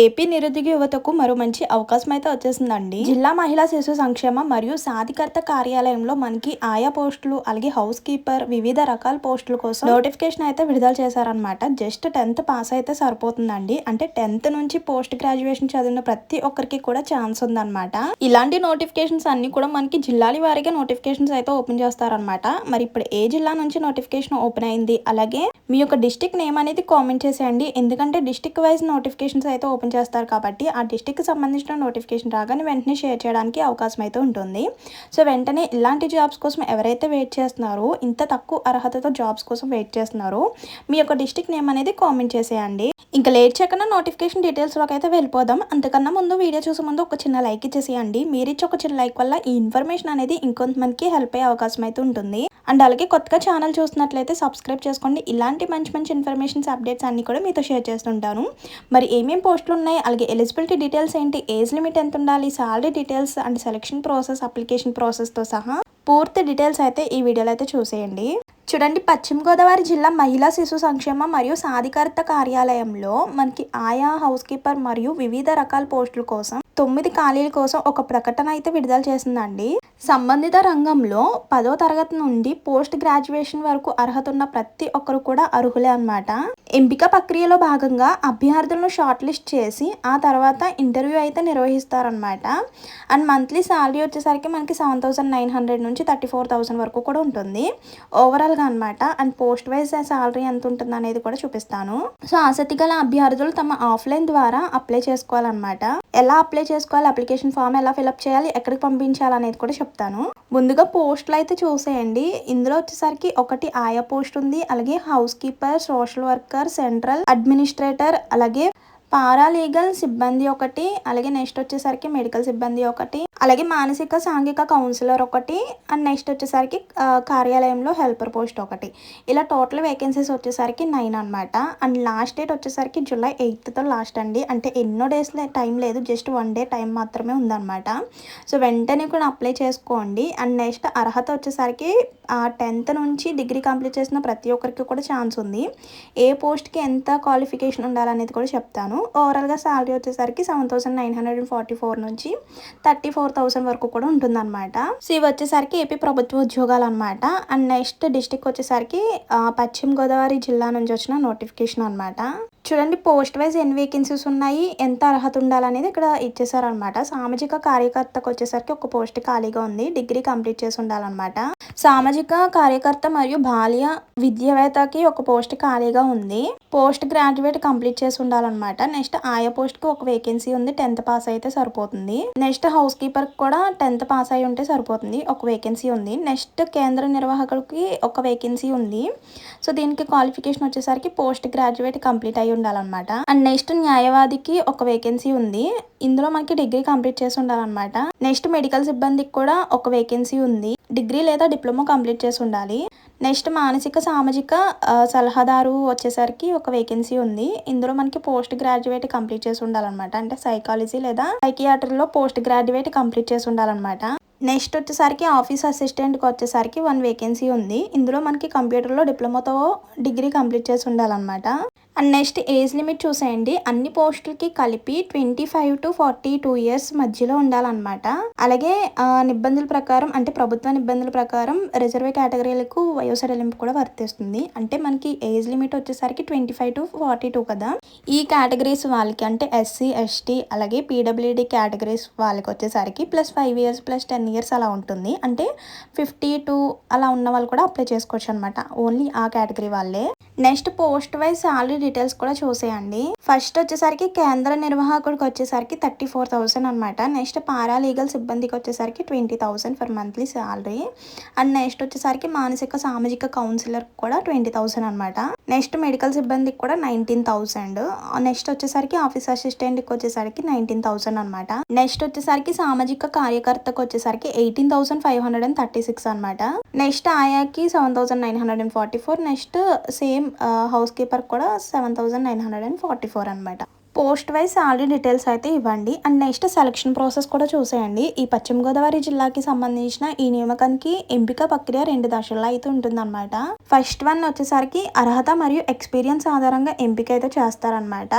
AP నిరుద్యోగ యువతకు మరో మంచి అవకాశం అయితే వచ్చేసిందండి. జిల్లా మహిళా శిశు సంక్షేమ మరియు సాధికారత కార్యాలయంలో మనకి ఆయా పోస్టులు అలాగే హౌస్ కీపర్ వివిధ రకాల పోస్టుల కోసం నోటిఫికేషన్ అయితే విడుదల చేశారనమాట. జస్ట్ 10th పాస్ అయితే సరిపోతుందండి. అంటే 10th నుంచి పోస్ట్ గ్రాడ్యుయేషన్ చదివిన ప్రతి ఒక్కరికి కూడా ఛాన్స్ ఉందన్నమాట. ఇలాంటి నోటిఫికేషన్స్ అన్ని కూడా మనకి జిల్లాల వారీగా నోటిఫికేషన్స్ అయితే ఓపెన్ చేస్తారనమాట. మరి ఇప్పుడు ఏ జిల్లా నుంచి నోటిఫికేషన్ ఓపెన్ అయింది, అలాగే మీ యొక్క డిస్ట్రిక్ట్ నేమ్ అనేది కామెంట్ చేసేయండి. ఎందుకంటే డిస్ట్రిక్ట్ వైజ్ నోటిఫికేషన్స్ అయితే ఓపెన్ చేస్తారు కాబట్టి ఆ డిస్ట్రిక్ట్కి సంబంధించిన నోటిఫికేషన్ రాగానే వెంటనే షేర్ చేయడానికి అవకాశం అయితే ఉంటుంది. సో వెంటనే ఇలాంటి జాబ్స్ కోసం ఎవరైతే వెయిట్ చేస్తున్నారో, ఇంత తక్కువ అర్హతతో జాబ్స్ కోసం వెయిట్ చేస్తున్నారో, మీ యొక్క డిస్ట్రిక్ట్ నేమ్ అనేది కామెంట్ చేసేయండి. ఇంకా లేట్ చేయకుండా నోటిఫికేషన్ డీటెయిల్స్లోకి అయితే వెళ్ళిపోదాం. అంతకన్నా ముందు వీడియో చూసే ముందు ఒక చిన్న లైక్ ఇచ్చేసేయండి. మీరు ఇచ్చే ఒక చిన్న లైక్ వల్ల ఈ ఇన్ఫర్మేషన్ అనేది ఇంకొంతమందికి హెల్ప్ అయ్యే అవకాశం అయితే ఉంటుంది. అండ్ అలాగే కొత్తగా ఛానల్ చూస్తున్నట్లయితే సబ్స్క్రైబ్ చేసుకోండి. ఇలాంటి మంచి మంచి ఇన్ఫర్మేషన్స్ అప్డేట్స్ అన్ని కూడా మీతో షేర్ చేస్తుంటాను. మరి ఏమేమి పోస్టులు ఉన్నాయి, అలాగే ఎలిజిబిలిటీ డీటెయిల్స్ ఏంటి, ఏజ్ లిమిట్ ఎంత ఉండాలి, salary details and selection process, application ప్రాసెస్తో సహా పూర్తి డీటెయిల్స్ అయితే ఈ వీడియోలో అయితే చూసేయండి. చూడండి, పశ్చిమ గోదావరి జిల్లా మహిళా శిశు సంక్షేమ మరియు సాధికారత కార్యాలయంలో మనకి ఆయా హౌస్ కీపర్ మరియు వివిధ రకాల పోస్టుల కోసం 9 ఖాళీల కోసం ఒక ప్రకటన అయితే విడుదల చేసిందండి. సంబంధిత రంగంలో 10వ తరగతి నుండి పోస్ట్ గ్రాడ్యుయేషన్ వరకు అర్హత ఉన్న ప్రతి ఒక్కరు కూడా అర్హులే అన్నమాట. ఎంపిక ప్రక్రియలో భాగంగా అభ్యర్థులను షార్ట్ లిస్ట్ చేసి ఆ తర్వాత ఇంటర్వ్యూ అయితే నిర్వహిస్తారనమాట. అండ్ మంత్లీ శాలరీ వచ్చేసరికి మనకి 7,900 నుంచి 34,000 వరకు కూడా ఉంటుంది ఓవరాల్గా అనమాట. అండ్ పోస్ట్ వైజ్ శాలరీ ఎంత ఉంటుంది అనేది కూడా చూపిస్తాను. సో ఆసక్తి గల అభ్యర్థులు తమ ఆఫ్లైన్ ద్వారా అప్లై చేసుకోవాలన్నమాట. ఎలా అప్లై చేసుకోవాలి, అప్లికేషన్ ఫామ్ ఎలా ఫిలప్ చేయాలి, ఎక్కడికి పంపించాలి అనేది కూడా చెప్తాను. ముందుగా పోస్టులు అయితే చూసేయండి. ఇందులో వచ్చేసరికి ఒకటి ఆయా పోస్ట్ ఉంది, అలాగే house keeper, social worker, central administrator, అలాగే పారాలీగల్ సిబ్బంది ఒకటి, అలాగే నెక్స్ట్ వచ్చేసరికి మెడికల్ సిబ్బంది ఒకటి, అలాగే మానసిక సాంఘిక కౌన్సిలర్ ఒకటి, అండ్ నెక్స్ట్ వచ్చేసరికి కార్యాలయంలో హెల్పర్ పోస్ట్ ఒకటి. ఇలా టోటల్ వేకెన్సీస్ వచ్చేసరికి 9 అనమాట. అండ్ లాస్ట్ డేట్ వచ్చేసరికి July 8th లాస్ట్ అండి. అంటే ఎన్నో డేస్ టైం లేదు, జస్ట్ 1 డే టైం మాత్రమే ఉందన్నమాట. సో వెంటనే కూడా అప్లై చేసుకోండి. అండ్ నెక్స్ట్ అర్హత వచ్చేసరికి 10th నుంచి డిగ్రీ కంప్లీట్ చేసిన ప్రతి ఒక్కరికి కూడా ఛాన్స్ ఉంది. ఏ పోస్ట్కి ఎంత క్వాలిఫికేషన్ ఉండాలనేది కూడా చెప్తాను. ఓవరాల్గా శాలరీ వచ్చేసరికి 7,944 నుంచి 34,000 వరకు కూడా ఉంటుందన్నమాట. సో ఇవి వచ్చేసరికి ఏపీ ప్రభుత్వ ఉద్యోగాలు అనమాట. అండ్ నెక్స్ట్ డిస్టిక్ వచ్చేసరికి పశ్చిమ గోదావరి జిల్లా నుంచి వచ్చిన నోటిఫికేషన్ అనమాట. చూడండి, పోస్ట్ వైజ్ ఎన్ని వేకెన్సీస్ ఉన్నాయి, ఎంత అర్హత ఉండాలనేది ఇక్కడ ఇచ్చేసారనమాట. సామాజిక కార్యకర్తకు వచ్చేసరికి ఒక పోస్ట్ ఖాళీగా ఉంది, డిగ్రీ కంప్లీట్ చేసి ఉండాలన్నమాట. సామాజిక కార్యకర్త మరియు బాల్య విద్యావేత్తకి ఒక పోస్ట్ ఖాళీగా ఉంది, పోస్ట్ గ్రాడ్యుయేట్ కంప్లీట్ చేసి ఉండాలన్నమాట. నెక్స్ట్ ఆయా పోస్ట్ కి ఒక వేకెన్సీ ఉంది, 10th పాస్ అయితే సరిపోతుంది. నెక్స్ట్ హౌస్ కీపర్ కూడా 10th పాస్ అయి ఉంటే సరిపోతుంది, ఒక వేకెన్సీ ఉంది. నెక్స్ట్ కేంద్ర నిర్వాహకుడికి ఒక వేకెన్సీ ఉంది. సో దీనికి క్వాలిఫికేషన్ వచ్చేసరికి పోస్ట్ గ్రాడ్యుయేట్ కంప్లీట్ అయి ఉండాలన్నమాట. అండ్ నెక్స్ట్ న్యాయవాదికి ఒక వేకెన్సీ ఉంది, ఇందులో మనకి డిగ్రీ కంప్లీట్ చేసి ఉండాలన్నమాట. నెక్స్ట్ మెడికల్ సిబ్బందికి కూడా ఒక వేకెన్సీ ఉంది, డిగ్రీ లేదా డిప్లొమా కంప్లీట్ చేసి ఉండాలి. నెక్స్ట్ మానసిక సామాజిక సలహాదారు వచ్చేసరికి ఒక వేకెన్సీ ఉంది, ఇందులో మనకి పోస్ట్ గ్రాడ్యుయేట్ కంప్లీట్ చేసి ఉండాలన్నమాట. అంటే సైకాలజీ లేదా సైకియాట్రీలో పోస్ట్ గ్రాడ్యుయేట్ కంప్లీట్ చేసి ఉండాలన్నమాట. నెక్స్ట్ వచ్చేసరికి ఆఫీస్ అసిస్టెంట్కి వచ్చేసరికి 1 వేకెన్సీ ఉంది, ఇందులో మనకి కంప్యూటర్లో డిప్లొమాతో డిగ్రీ కంప్లీట్ చేసి ఉండాలన్నమాట. అండ్ నెక్స్ట్ ఏజ్ లిమిట్ చూసేయండి. అన్ని పోస్టులకి కలిపి 25 to 42 years మధ్యలో ఉండాలన్నమాట. అలాగే నిబంధనల ప్రకారం, అంటే ప్రభుత్వ నిబంధనల ప్రకారం రిజర్వ్ కేటగిరీలకు వయోసడలింపు కూడా వర్తిస్తుంది. అంటే మనకి ఏజ్ లిమిట్ వచ్చేసరికి 25 to 42 కదా. ఈ కేటగిరీస్ వాళ్ళకి అంటే SC ST అలాగే PWD కేటగిరీస్ వాళ్ళకి వచ్చేసరికి +5 years +10 years అలా ఉంటుంది. అంటే 52 అలా ఉన్న వాళ్ళు కూడా అప్లై చేసుకోవచ్చు అనమాట, ఓన్లీ ఆ కేటగిరీ వాళ్ళే. Next post wise salary details కూడా చూసేయండి. ఫస్ట్ వచ్చేసరికి కేంద్ర నిర్వాహకుడికి వచ్చేసరికి 34,000 అనమాట. నెక్స్ట్ పారాలీగల్ సిబ్బందికి వచ్చేసరికి 20,000 for monthly salary. And next వచ్చేసరికి మానసిక సామాజిక కౌన్సిలర్ కూడా 20,000 అనమాట. నెక్స్ట్ మెడికల్ సిబ్బందికి కూడా 19,000. నెక్స్ట్ వచ్చేసరికి ఆఫీస్ అసిస్టెంట్కి వచ్చేసరికి 19,000 అనమాట. నెక్స్ట్ వచ్చేసరికి సామాజిక కార్యకర్తకు వచ్చేసరికి 18,536 అనమాట. నెక్స్ట్ ఆయాకి 7,944. నెక్స్ట్ సేమ్ హౌస్ కీపర్ కూడా 7,944 అనమాట. పోస్ట్ వైజ్ శాలరీ డీటెయిల్స్ అయితే ఇవ్వండి. అండ్ నెక్స్ట్ సెలక్షన్ ప్రాసెస్ కూడా చూసేయండి. ఈ పశ్చిమ గోదావరి జిల్లాకి సంబంధించిన ఈ నియామకానికి ఎంపిక ప్రక్రియ 2 దశల్లో అయితే ఉంటుందన్నమాట. ఫస్ట్ వన్ వచ్చేసరికి అర్హత మరియు ఎక్స్పీరియన్స్ ఆధారంగా ఎంపిక అయితే చేస్తారనమాట.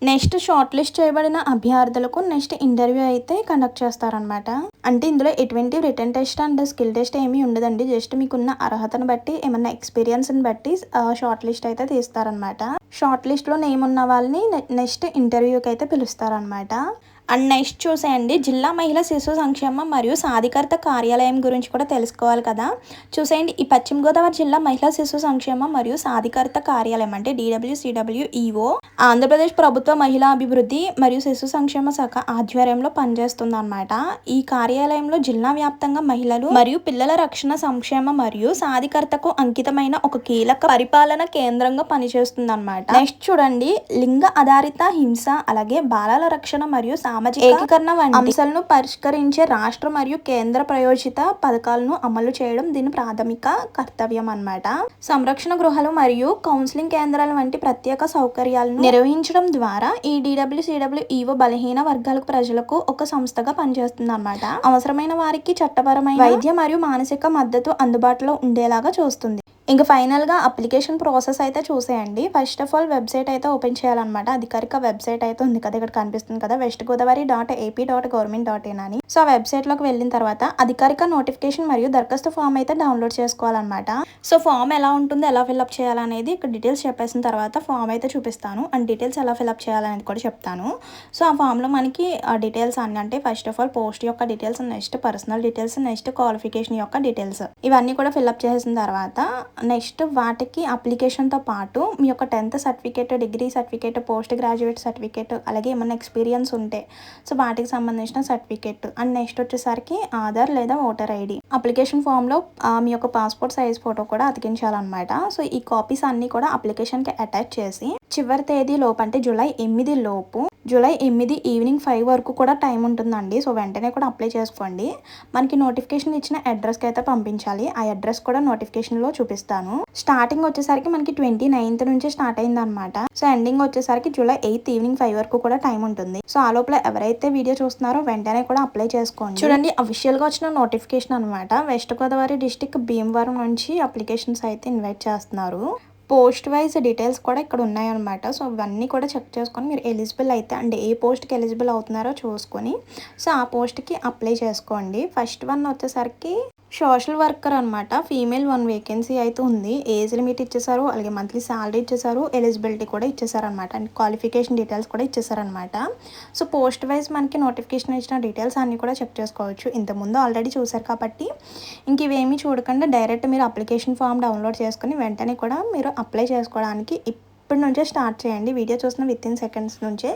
నెక్స్ట్ షార్ట్ లిస్ట్ చేయబడిన అభ్యర్థులకు నెక్స్ట్ ఇంటర్వ్యూ అయితే కండక్ట్ చేస్తారనమాట. అంటే ఇందులో ఎటువంటి return test and skill test ఏమీ ఉండదండి. జస్ట్ మీకున్న అర్హతను బట్టి ఏమన్నా ఎక్స్పీరియన్స్ని బట్టి షార్ట్ లిస్ట్ అయితే తీస్తారనమాట. షార్ట్ లిస్ట్లో నేమ్ ఉన్న వాళ్ళని నెక్స్ట్ ఇంటర్వ్యూకి అయితే పిలుస్తారనమాట. అండ్ నెక్స్ట్ చూసేయండి, జిల్లా మహిళా శిశు సంక్షేమ మరియు సాధికారత కార్యాలయం గురించి కూడా తెలుసుకోవాలి కదా. చూసేయండి, ఈ పశ్చిమ గోదావరి జిల్లా మహిళా శిశు సంక్షేమ మరియు సాధికారత కార్యాలయం అంటే DWCWEO ఆంధ్రప్రదేశ్ ప్రభుత్వ మహిళా అభివృద్ధి మరియు శిశు సంక్షేమ శాఖ ఆధ్వర్యంలో పనిచేస్తుంది అనమాట. ఈ కార్యాలయంలో జిల్లా వ్యాప్తంగా మహిళలు మరియు పిల్లల రక్షణ, సంక్షేమ మరియు సాధికారతకు అంకితమైన ఒక కీలక పరిపాలన కేంద్రంగా పనిచేస్తుంది అనమాట. నెక్స్ట్ చూడండి, లింగ ఆధారిత హింస అలాగే బాలల రక్షణ మరియు సామాజిక ఏకీకరణ వంటి అంశాలను పరిష్కరించే రాష్ట్ర మరియు కేంద్ర ప్రయోజిత పథకాలను అమలు చేయడం దీని ప్రాథమిక కర్తవ్యం అన్నమాట. సంరక్షణ గృహాలు మరియు కౌన్సిలింగ్ కేంద్రాల వంటి ప్రత్యేక సౌకర్యాలను నిర్వహించడం ద్వారా ఈ DWCWEO బలహీన వర్గాలకు ప్రజలకు ఒక సంస్థగా పనిచేస్తుంది అన్నమాట. అవసరమైన వారికి చట్టపరమైన వైద్య మరియు మానసిక మద్దతు అందుబాటులో ఉండేలాగా చూస్తుంది. ఇంకా ఫైనల్గా అప్లికేషన్ ప్రాసెస్ అయితే చూసేయండి. ఫస్ట్ ఆఫ్ ఆల్ వెబ్సైట్ అయితే ఓపెన్ చేయాలన్నమాట. అధికారిక వెబ్సైట్ అయితే ఉంది కదా, ఇక్కడ కనిపిస్తుంది కదా, westgodavari.ap.government.in అని. సో ఆ వెబ్సైట్లోకి వెళ్ళిన తర్వాత అధికారిక నోటిఫికేషన్ మరియు దరఖాస్తు ఫామ్ అయితే డౌన్లోడ్ చేసుకోవాలన్నమాట. సో ఫామ్ ఎలా ఉంటుంది, ఎలా ఫిల్అప్ చేయాలనేది ఇక్కడ డీటెయిల్స్ చెప్పేసిన తర్వాత ఫామ్ అయితే చూపిస్తాను. అండ్ డీటెయిల్స్ ఎలా ఫిల్అప్ చేయాలనేది కూడా చెప్తాను. సో ఆ ఫామ్లో మనకి డీటెయిల్స్ అన్ని అంటే ఫస్ట్ ఆఫ్ ఆల్ పోస్ట్ యొక్క details, next personal details, next qualification యొక్క డీటెయిల్స్, ఇవన్నీ కూడా ఫిల్అప్ చేసిన తర్వాత నెక్స్ట్ వాటికి అప్లికేషన్తో పాటు మీ యొక్క 10th certificate, degree certificate, post graduate certificate, అలాగే ఏమన్నా ఎక్స్పీరియన్స్ ఉంటే సో వాటికి సంబంధించిన సర్టిఫికేట్, అండ్ నెక్స్ట్ వచ్చేసరికి ఆధార్ లేదా ఓటర్ ఐడి. అప్లికేషన్ ఫామ్లో మీ యొక్క పాస్పోర్ట్ సైజ్ ఫోటో కూడా అతికించాలన్నమాట. సో ఈ కాపీస్ అన్నీ కూడా అప్లికేషన్కి అటాచ్ చేసి చివరి తేదీ లోపు అంటే జూలై 8 లోపు, జూలై 8 ఈవినింగ్ 5 వరకు కూడా టైం ఉంటుందండి. సో వెంటనే కూడా అప్లై చేసుకోండి. మనకి నోటిఫికేషన్ ఇచ్చిన అడ్రస్కి అయితే పంపించాలి. ఆ అడ్రస్ కూడా నోటిఫికేషన్లో చూపిస్తాను. స్టార్టింగ్ వచ్చేసరికి మనకి 29th నుంచి స్టార్ట్ అయింది అనమాట. సో ఎండింగ్ వచ్చేసరికి జూలై 8 ఈవినింగ్ 5 వరకు కూడా టైం ఉంటుంది. సో ఆ లోపల ఎవరైతే వీడియో చూస్తున్నారో వెంటనే కూడా అప్లై చేసుకోండి. చూడండి, అఫీషియల్గా వచ్చిన నోటిఫికేషన్ అనమాట. వెస్ట్ గోదావరి డిస్టిక్ భీమవరం నుంచి అప్లికేషన్స్ అయితే ఇన్వైట్ చేస్తున్నారు. పోస్ట్ వైజ్ డీటెయిల్స్ కూడా ఇక్కడ ఉన్నాయన్నమాట. సో ఇవన్నీ కూడా చెక్ చేసుకొని మీరు ఎలిజిబుల్ అయితే అంటే ఏ పోస్ట్కి ఎలిజిబుల్ అవుతున్నారో చూసుకొని సో ఆ పోస్ట్కి అప్లై చేసుకోండి. ఫస్ట్ వన్ వచ్చేసరికి సోషల్ వర్కర్ అనమాట. ఫీమేల్ 1 వేకెన్సీ అయితే ఉంది. ఏజ్ లిమిట్ ఇచ్చేసారు, అలాగే మంత్లీ శాలరీ ఇచ్చేసారు, ఎలిజిబిలిటీ కూడా ఇచ్చేసారనమాట, అండ్ క్వాలిఫికేషన్ డీటెయిల్స్ కూడా ఇచ్చేసారనమాట. సో పోస్ట్ వైజ్ మనకి నోటిఫికేషన్ ఇచ్చిన డీటెయిల్స్ అన్నీ కూడా చెక్ చేసుకోవచ్చు. ఇంతకుముందు ఆల్రెడీ చూసారు కాబట్టి ఇంక ఇవేమీ చూడకుండా డైరెక్ట్ మీరు అప్లికేషన్ ఫామ్ డౌన్లోడ్ చేసుకుని వెంటనే కూడా మీరు అప్లై చేసుకోవడానికి ఇప్పటి నుంచే స్టార్ట్ చేయండి. వీడియో చూసిన విత్ ఇన్ సెకండ్స్ నుంచే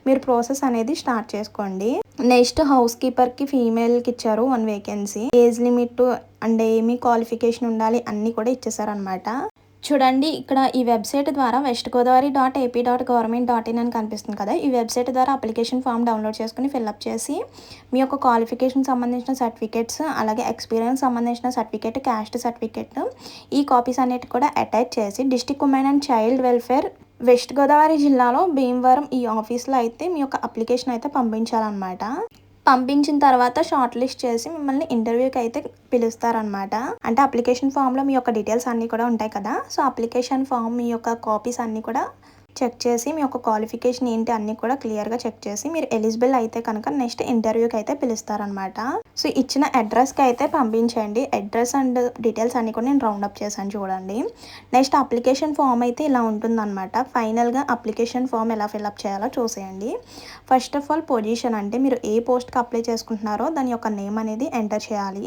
మీరు ప్రాసెస్ అనేది స్టార్ట్ చేసుకోండి. నెక్స్ట్ హౌస్ కీపర్కి ఫీమేల్కి ఇచ్చారు 1 వేకెన్సీ. ఏజ్ లిమిట్ అండ్ ఏమి క్వాలిఫికేషన్ ఉండాలి అన్నీ కూడా ఇచ్చేసారనమాట. చూడండి, ఇక్కడ ఈ వెబ్సైట్ ద్వారా westgodavari.ap.government.in అని కనిపిస్తుంది కదా, ఈ వెబ్సైట్ ద్వారా అప్లికేషన్ ఫామ్ డౌన్లోడ్ చేసుకుని ఫిల్అప్ చేసి మీ యొక్క క్వాలిఫికేషన్ సంబంధించిన సర్టిఫికేట్స్, అలాగే ఎక్స్పీరియన్స్ సంబంధించిన సర్టిఫికేట్, క్యాస్ట్ సర్టిఫికేట్, ఈ కాపీస్ అన్నిటి కూడా అటాచ్ చేసి district women and child welfare west Godavari జిల్లాలో భీమవరం ఈ ఆఫీస్లో అయితే మీ యొక్క అప్లికేషన్ అయితే పంపించాలన్నమాట. పంపించిన తర్వాత షార్ట్ లిస్ట్ చేసి మిమ్మల్ని ఇంటర్వ్యూకి అయితే పిలుస్తారనమాట. అంటే అప్లికేషన్ ఫామ్లో మీ యొక్క డీటెయిల్స్ అన్నీ కూడా ఉంటాయి కదా, సో అప్లికేషన్ ఫామ్ మీ యొక్క కాపీస్ అన్నీ కూడా చెక్ చేసి మీ యొక్క క్వాలిఫికేషన్ ఏంటి అన్నీ కూడా క్లియర్గా చెక్ చేసి మీరు ఎలిజిబుల్ అయితే కనుక నెక్స్ట్ ఇంటర్వ్యూకి అయితే పిలుస్తారనమాట. సో ఇచ్చిన అడ్రస్కి అయితే పంపించండి. అడ్రస్ అండ్ డీటెయిల్స్ అన్నీ కూడా నేను రౌండప్ చేశాను చూడండి. నెక్స్ట్ అప్లికేషన్ ఫామ్ అయితే ఇలా ఉంటుందన్నమాట. ఫైనల్గా అప్లికేషన్ ఫామ్ ఎలా ఫిల్అప్ చేయాలో చూసేయండి. ఫస్ట్ ఆఫ్ ఆల్ పొజిషన్ అంటే మీరు ఏ పోస్ట్కి అప్లై చేసుకుంటున్నారో దాని యొక్క నేమ్ అనేది ఎంటర్ చేయాలి.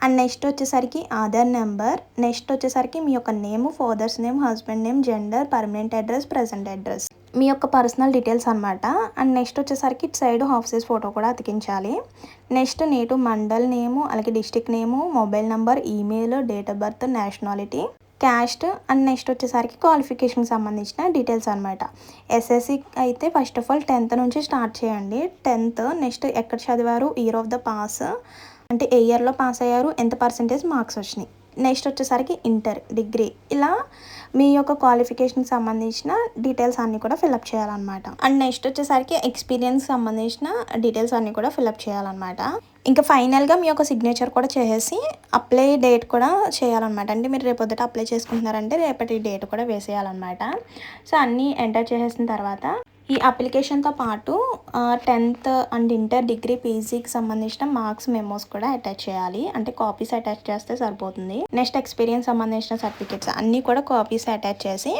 అండ్ నెక్స్ట్ వచ్చేసరికి ఆధార్ నెంబర్, నెక్స్ట్ వచ్చేసరికి మీ యొక్క name, father's name, husband name, gender, permanent address, present address, మీ యొక్క పర్సనల్ డీటెయిల్స్ అనమాట. అండ్ నెక్స్ట్ వచ్చేసరికి ఇటు సైడ్ హాఫ్ సైజ్ ఫోటో కూడా అతికించాలి. నెక్స్ట్ నేటివ్ మండల్ నేము, అలాగే district name, mobile number, email, date of birth, nationality, caste, and next వచ్చేసరికి క్వాలిఫికేషన్కి సంబంధించిన డీటెయిల్స్ అనమాట. ఎస్ఎస్సి అయితే ఫస్ట్ ఆఫ్ ఆల్ 10th నుంచి స్టార్ట్ చేయండి. 10th, నెక్స్ట్ ఎక్కడ చదివారు, ఇయర్ ఆఫ్ ద పాస్ అంటే ఏ ఇయర్లో పాస్ అయ్యారు, ఎంత పర్సెంటేజ్ మార్క్స్ వచ్చినాయి. నెక్స్ట్ వచ్చేసరికి ఇంటర్, డిగ్రీ, ఇలా మీ యొక్క క్వాలిఫికేషన్కి సంబంధించిన డీటెయిల్స్ అన్నీ కూడా ఫిల్అప్ చేయాలన్నమాట. అండ్ నెక్స్ట్ వచ్చేసరికి ఎక్స్పీరియన్స్ సంబంధించిన డీటెయిల్స్ అన్నీ కూడా ఫిల్అప్ చేయాలన్నమాట. ఇంకా ఫైనల్గా మీ యొక్క సిగ్నేచర్ కూడా చేసేసి అప్లై డేట్ కూడా చేయాలన్నమాట. అంటే మీరు రేపొద్దుట అప్లై చేసుకుంటున్నారంటే రేపటి డేట్ కూడా వేసేయాలన్నమాట. సో అన్నీ ఎంటర్ చేసేసిన తర్వాత ఈ అప్లికేషన్తో పాటు 10th అండ్ ఇంటర్ డిగ్రీ పీజీకి సంబంధించిన మార్క్స్ మెమోస్ కూడా అటాచ్ చేయాలి. అంటే కాపీస్ అటాచ్ చేస్తే సరిపోతుంది. నెక్స్ట్ ఎక్స్పీరియన్స్ సంబంధించిన సర్టిఫికేట్స్ అన్నీ కూడా కాపీస్ అటాచ్ చేసి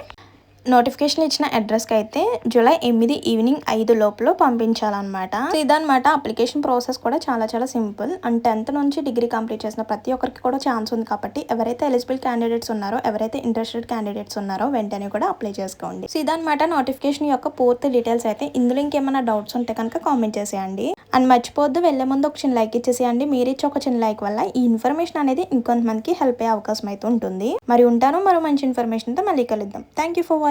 నోటిఫికేషన్ ఇచ్చిన అడ్రస్కి అయితే జూలై 8 ఈవినింగ్ 5 లోపల పంపించాలన్నమాట. సో ఇదన్నమాట అప్లికేషన్ ప్రాసెస్ కూడా చాలా సింపుల్. అండ్ 10th నుంచి డిగ్రీ కంప్లీట్ చేసిన ప్రతి ఒక్కరికి కూడా ఛాన్స్ ఉంది కాబట్టి ఎవరైతే ఎలిజిబుల్ క్యాండిడేట్స్ ఉన్నారో, ఎవరైతే ఇంట్రెస్టెడ్ క్యాండిడేట్స్ ఉన్నారో వెంటనే కూడా అప్లై చేసుకోండి. సో ఇదన్నమాట నోటిఫికేషన్ యొక్క పూర్తి డీటెయిల్స్ అయితే. ఇందులో ఇంకేమైనా డౌట్స్ ఉంటే కనుక కామెంట్ చేసేయండి. అండ్ మర్చిపోవద్దు, వెళ్లే ముందు ఒక చిన్న లైక్ ఇచ్చేసేయండి. మీరు ఇచ్చే ఒక చిన్న లైక్ వల్ల ఈ ఇన్ఫర్మేషన్ అనేది ఇంకొంతమందికి హెల్ప్ అయ్యే అవకాశం అయితే ఉంటుంది. మరి ఉంటాను, మరో మంచి ఇన్ఫర్మేషన్తో మళ్ళీ కలుద్దాం. Thank you for watching.